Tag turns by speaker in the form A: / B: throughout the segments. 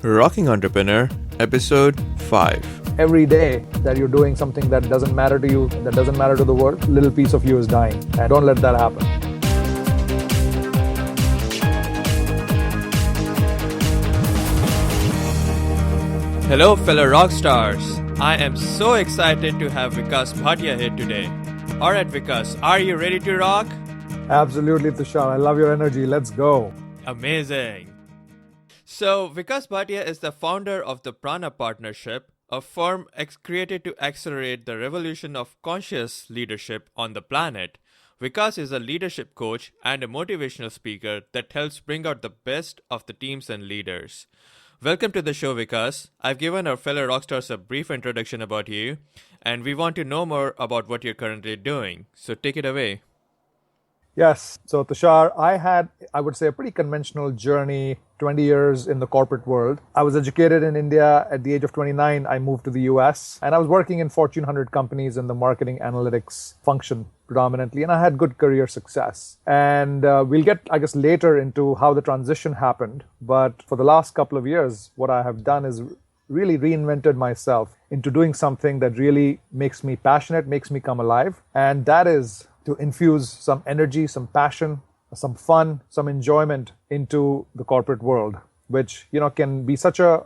A: Rocking Entrepreneur, Episode 5.
B: Every day that you're doing something that doesn't matter to you, that doesn't matter to the world, a little piece of you is dying. And don't let that happen.
A: Hello, fellow rock stars. I am so excited to have Vikas Bhatia here today. Alright, Vikas, are you ready to rock?
B: Absolutely, Tushar. I love your energy. Let's go.
A: Amazing. So, Vikas Bhatia is the founder of the Prana Partnership, a firm created to accelerate the revolution of conscious leadership on the planet. Vikas is a leadership coach and a motivational speaker that helps bring out the best of the teams and leaders. Welcome to the show, Vikas. I've given our fellow rockstars a brief introduction about you, and we want to know more about what you're currently doing. So take it away.
B: Yes. So, Tushar, I had, I would say, a pretty conventional journey, 20 years in the corporate world. I was educated in India. At the age of 29, I moved to the US, and I was working in Fortune 100 companies in the marketing analytics function predominantly, and I had good career success. And we'll get, I guess, later into how the transition happened. But for the last couple of years, what I have done is really reinvented myself into doing something that really makes me passionate, makes me come alive. And that is to infuse some energy, some passion, some fun, some enjoyment into the corporate world, which, can be such a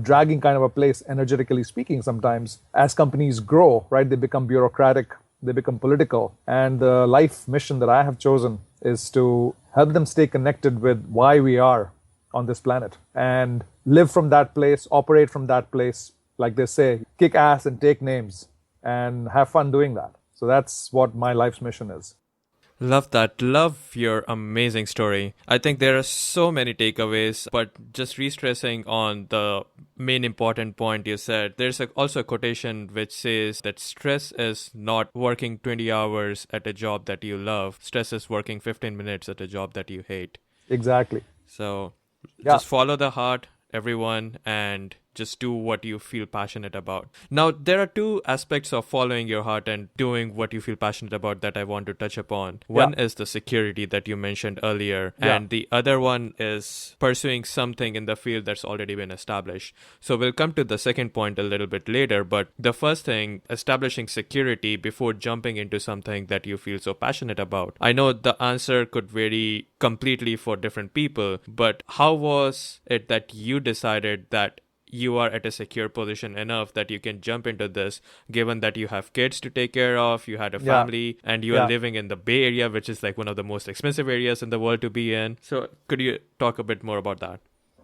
B: dragging kind of a place, energetically speaking, sometimes. As companies grow, right, they become bureaucratic, they become political. And the life mission that I have chosen is to help them stay connected with why we are on this planet and live from that place, operate from that place, like they say, kick ass and take names and have fun doing that. So that's what my life's mission is.
A: Love that. Love your amazing story. I think there are so many takeaways, but just re-stressing on the main important point you said, there's also a quotation which says that stress is not working 20 hours at a job that you love. Stress is working 15 minutes at a job that you hate.
B: Exactly.
A: So just follow the heart, everyone, and just do what you feel passionate about. Now, there are two aspects of following your heart and doing what you feel passionate about that I want to touch upon. One is the security that you mentioned earlier, and the other one is pursuing something in the field that's already been established. So we'll come to the second point a little bit later, but the first thing, establishing security before jumping into something that you feel so passionate about. I know the answer could vary completely for different people, but how was it that you decided that you are at a secure position enough that you can jump into this, given that you have kids to take care of, you had a family, and you are living in the Bay Area, which is like one of the most expensive areas in the world to be in. So could you talk a bit more about that?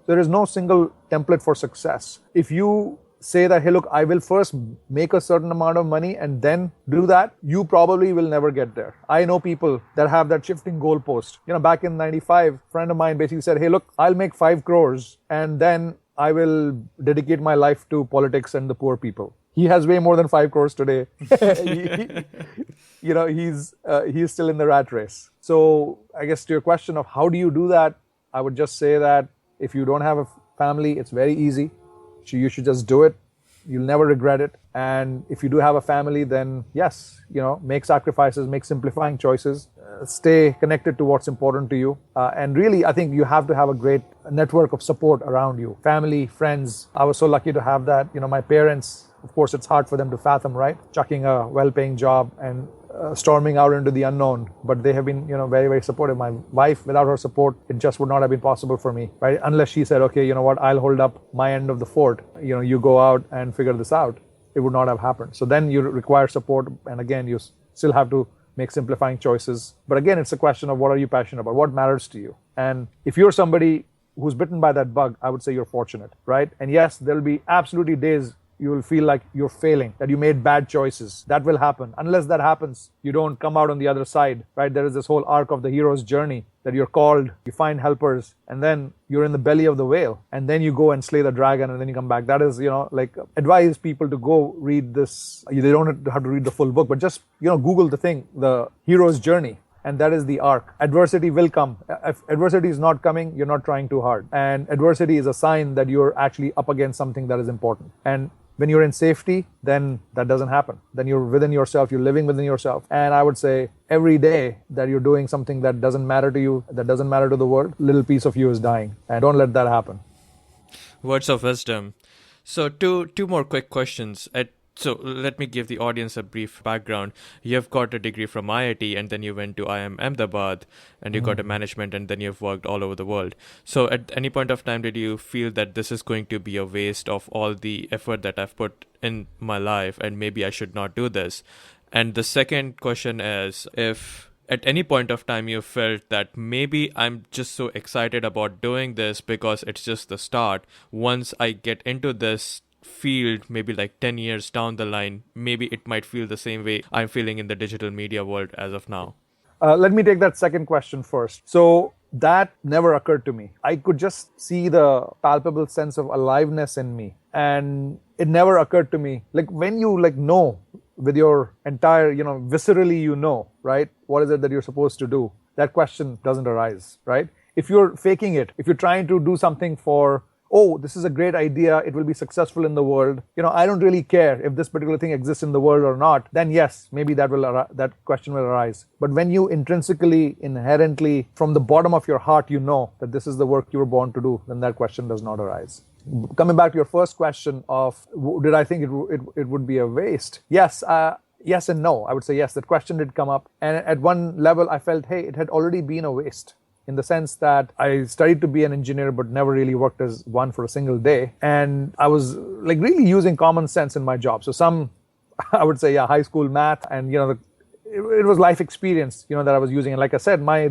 B: There is no single template for success. If you say that, hey, look, I will first make a certain amount of money and then do that, you probably will never get there. I know people that have that shifting goalpost. Back in 95, a friend of mine basically said, hey, look, I'll make 5 crores and then I will dedicate my life to politics and the poor people. He has way more than 5 crores today. He's still in the rat race. So I guess to your question of how do you do that, I would just say that if you don't have a family, it's very easy. You should just do it. You'll never regret it. And if you do have a family, then yes, make sacrifices, make simplifying choices, stay connected to what's important to you. And really, I think you have to have a great network of support around you. Family, friends. I was so lucky to have that. My parents, of course, it's hard for them to fathom, right? Chucking a well-paying job and storming out into the unknown. But they have been, very, very supportive. My wife, without her support, it just would not have been possible for me, right? Unless she said, okay, you know what, I'll hold up my end of the fort. You go out and figure this out. It would not have happened. So then you require support. And again, you still have to make simplifying choices. But again, it's a question of what are you passionate about? What matters to you? And if you're somebody who's bitten by that bug, I would say you're fortunate, right? And yes, there'll be absolutely days you will feel like you're failing, that you made bad choices. That will happen. Unless that happens, you don't come out on the other side, right? There is this whole arc of the hero's journey that you're called, you find helpers, and then you're in the belly of the whale, and then you go and slay the dragon, and then you come back. That is, advise people to go read this. They don't have to read the full book, but just, Google the thing, the hero's journey. And that is the arc. Adversity will come. If adversity is not coming, you're not trying too hard. And adversity is a sign that you're actually up against something that is important. And when you're in safety, then that doesn't happen. Then you're within yourself, you're living within yourself. And I would say every day that you're doing something that doesn't matter to you, that doesn't matter to the world, a little piece of you is dying. And don't let that happen.
A: Words of wisdom. So two more quick questions. So let me give the audience a brief background. You've got a degree from IIT, and then you went to IIM Ahmedabad, and you got a management, and then you've worked all over the world. So at any point of time, did you feel that this is going to be a waste of all the effort that I've put in my life, and maybe I should not do this? And the second question is, if at any point of time you felt that maybe I'm just so excited about doing this because it's just the start, once I get into this field, maybe like 10 years down the line, maybe it might feel the same way I'm feeling in the digital media world as of now?
B: Let me take that second question first. So that never occurred to me. I could just see the palpable sense of aliveness in me, and it never occurred to me. Like when you know with your entire, viscerally, right? What is it that you're supposed to do? That question doesn't arise, right? If you're faking it, if you're trying to do something for, oh, this is a great idea, it will be successful in the world, I don't really care if this particular thing exists in the world or not, then yes, maybe that question will arise. But when you intrinsically, inherently, from the bottom of your heart, that this is the work you were born to do, then that question does not arise. Coming back to your first question of, did I think it would be a waste? Yes. Yes and no. I would say yes, that question did come up. And at one level, I felt, hey, it had already been a waste, in the sense that I studied to be an engineer, but never really worked as one for a single day. And I was like really using common sense in my job. So some, I would say, high school math, and, it was life experience, that I was using. And like I said, my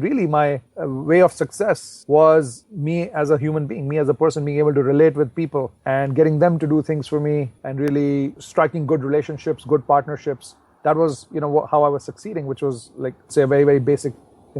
B: way of success was me as a human being, me as a person, being able to relate with people and getting them to do things for me, and really striking good relationships, good partnerships. That was, how I was succeeding, which was like, say, a very, very basic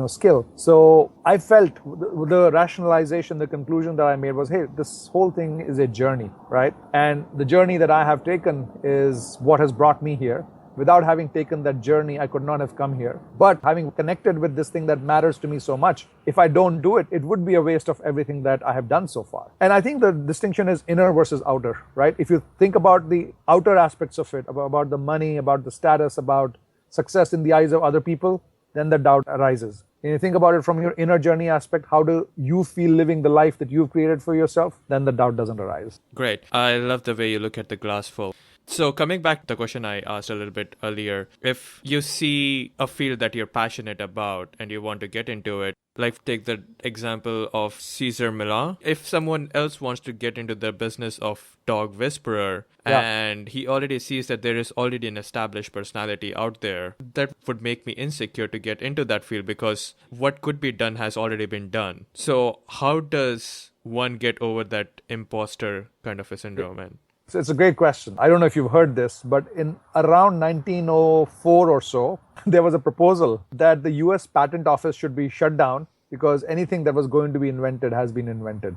B: skill. So I felt the rationalization, the conclusion that I made was, hey, this whole thing is a journey, right? And the journey that I have taken is what has brought me here. Without having taken that journey, I could not have come here. But having connected with this thing that matters to me so much, if I don't do it, it would be a waste of everything that I have done so far. And I think the distinction is inner versus outer, right? If you think about the outer aspects of it, about the money, about the status, about success in the eyes of other people, then the doubt arises. And you think about it from your inner journey aspect, how do you feel living the life that you've created for yourself, then the doubt doesn't arise.
A: Great. I love the way you look at the glass full. So coming back to the question I asked a little bit earlier, if you see a field that you're passionate about and you want to get into it, like take the example of Cesar Millan. If someone else wants to get into the business of dog whisperer, and he already sees that there is already an established personality out there, that would make me insecure to get into that field, because what could be done has already been done. So how does one get over that imposter kind of a syndrome? And
B: so it's a great question. I don't know if you've heard this, but in around 1904 or so, there was a proposal that the US Patent Office should be shut down because anything that was going to be invented has been invented.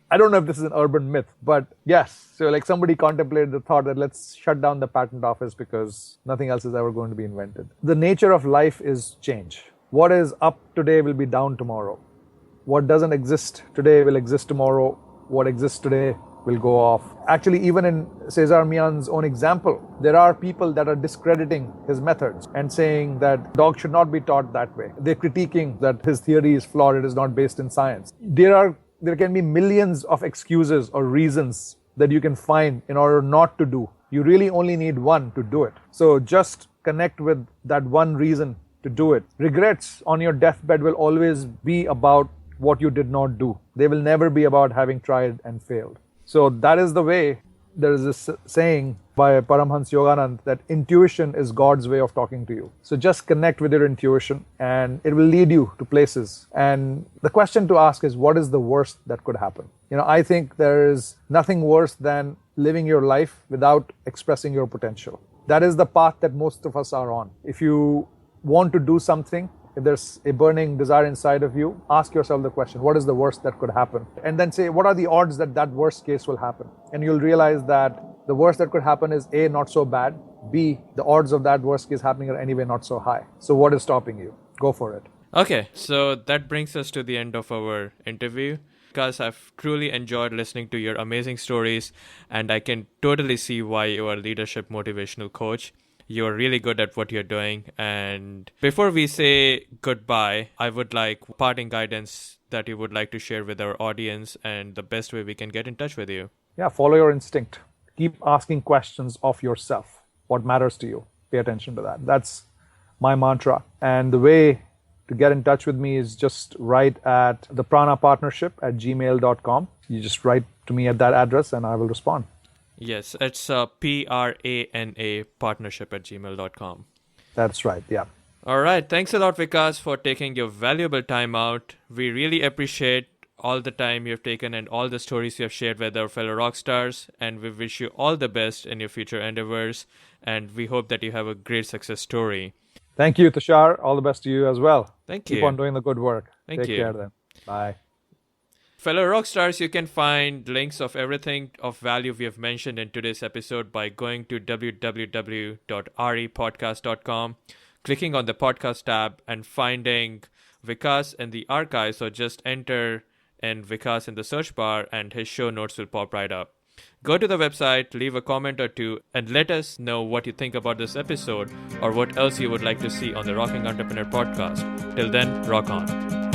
B: I don't know if this is an urban myth, but yes. So like somebody contemplated the thought that let's shut down the patent office because nothing else is ever going to be invented. The nature of life is change. What is up today will be down tomorrow. What doesn't exist today will exist tomorrow. What exists today will go off. Actually, even in Cesar Millan's own example, there are people that are discrediting his methods and saying that dogs should not be taught that way. They're critiquing that his theory is flawed, it is not based in science. There can be millions of excuses or reasons that you can find in order not to do. You really only need one to do it. So just connect with that one reason to do it. Regrets on your deathbed will always be about what you did not do. They will never be about having tried and failed. So that is the way. There is this saying by Paramhans Yoganand that intuition is God's way of talking to you. So just connect with your intuition and it will lead you to places. And the question to ask is, what is the worst that could happen? I think there is nothing worse than living your life without expressing your potential. That is the path that most of us are on. If you want to do something, if there's a burning desire inside of you, ask yourself the question, what is the worst that could happen? And then say, what are the odds that that worst case will happen? And you'll realize that the worst that could happen is A, not so bad, B, the odds of that worst case happening are anyway not so high. So what is stopping you? Go for it.
A: Okay, so that brings us to the end of our interview. Because I've truly enjoyed listening to your amazing stories, and I can totally see why you are a leadership motivational coach. You're really good at what you're doing. And before we say goodbye, I would like parting guidance that you would like to share with our audience and the best way we can get in touch with you.
B: Yeah, follow your instinct. Keep asking questions of yourself. What matters to you? Pay attention to that. That's my mantra. And the way to get in touch with me is just write at the Prana Partnership at gmail.com. You just write to me at that address and I will respond.
A: Yes, it's PRANA partnership at gmail.com.
B: That's right. Yeah.
A: All right. Thanks a lot, Vikas, for taking your valuable time out. We really appreciate all the time you've taken and all the stories you have shared with our fellow rock stars. And we wish you all the best in your future endeavors. And we hope that you have a great success story.
B: Thank you, Tushar. All the best to you as well.
A: Thank you.
B: Keep on doing the good work.
A: Thank you.
B: Take care then. Bye.
A: Fellow rock stars, you can find links of everything of value we have mentioned in today's episode by going to www.repodcast.com, clicking on the podcast tab and finding Vikas in the archives, or just enter in Vikas in the search bar and his show notes will pop right up. Go to the website, leave a comment or two, and let us know what you think about this episode or what else you would like to see on the Rocking Entrepreneur podcast. Till then, rock on.